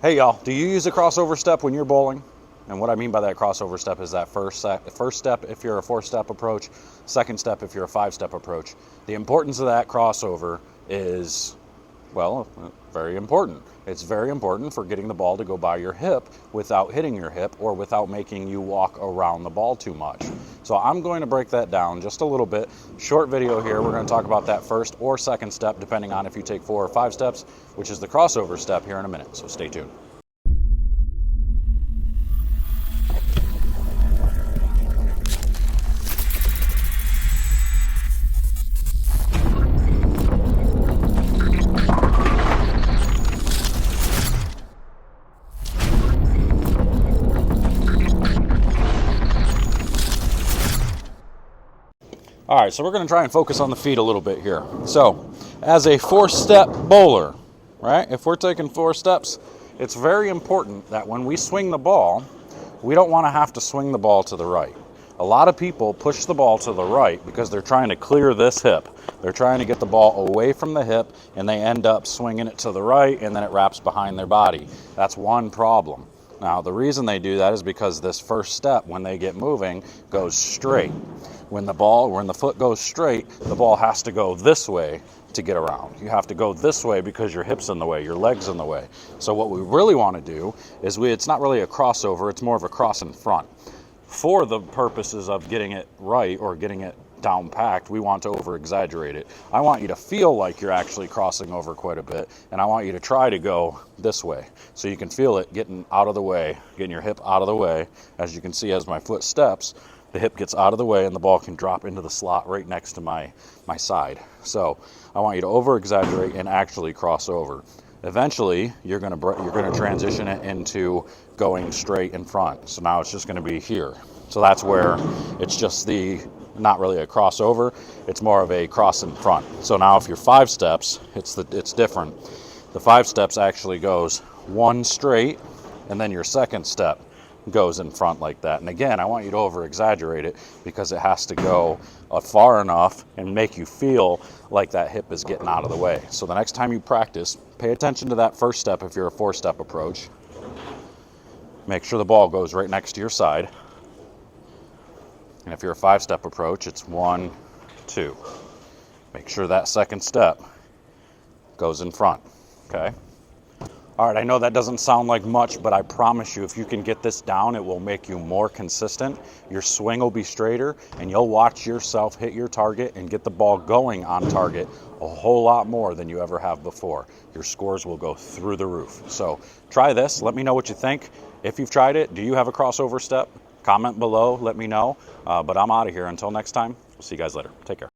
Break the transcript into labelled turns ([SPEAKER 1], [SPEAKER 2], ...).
[SPEAKER 1] Hey y'all, do you use a crossover step when you're bowling? And what I mean by that crossover step is that first step if you're a 4-step approach, second step if you're a 5-step approach. The importance of that crossover is, well, very important. It's very important for getting the ball to go by your hip without hitting your hip or without making you walk around the ball too much. So I'm going to break that down just a little bit. Short video here. We're going to talk about that first or second step, depending on if you take 4 or 5 steps, which is the crossover step, here in a minute. So stay tuned. All right, so we're going to try and focus on the feet a little bit here. So, as a 4-step bowler, right, if we're taking 4 steps, it's very important that when we swing the ball, we don't want to have to swing the ball to the right. A lot of people push the ball to the right because they're trying to clear this hip. They're trying to get the ball away from the hip, and they end up swinging it to the right, and then it wraps behind their body. That's one problem. Now, the reason they do that is because this first step, when they get moving, goes straight. When the foot goes straight, the ball has to go this way to get around. You have to go this way because your hip's in the way, your leg's in the way. So what we really want to do is it's not really a crossover, it's more of a cross in front. For the purposes of getting it right or getting it down packed, we want to over exaggerate it. I want you to feel like you're actually crossing over quite a bit, and I want you to try to go this way so you can feel it getting out of the way, getting your hip out of the way. As you can see, as my foot steps, the hip gets out of the way and the ball can drop into the slot right next to my side. So I want you to over exaggerate and actually cross over. Eventually, you're going to transition it into going straight in front. So now it's just going to be here. So that's where it's just not really a crossover, it's more of a cross in front. So now if you're 5 steps, it's different. The 5 steps actually goes 1 straight, and then your second step goes in front like that. And again, I want you to over exaggerate it because it has to go far enough and make you feel like that hip is getting out of the way. So the next time you practice, pay attention to that first step if you're a 4-step approach. Make sure the ball goes right next to your side. And if you're a 5-step approach, it's 1, 2. Make sure that second step goes in front, okay? All right, I know that doesn't sound like much, but I promise you, if you can get this down, it will make you more consistent. Your swing will be straighter, and you'll watch yourself hit your target and get the ball going on target a whole lot more than you ever have before. Your scores will go through the roof. So try this. Let me know what you think. If you've tried it, do you have a crossover step? Comment below. Let me know. But I'm out of here. Until next time, we'll see you guys later. Take care.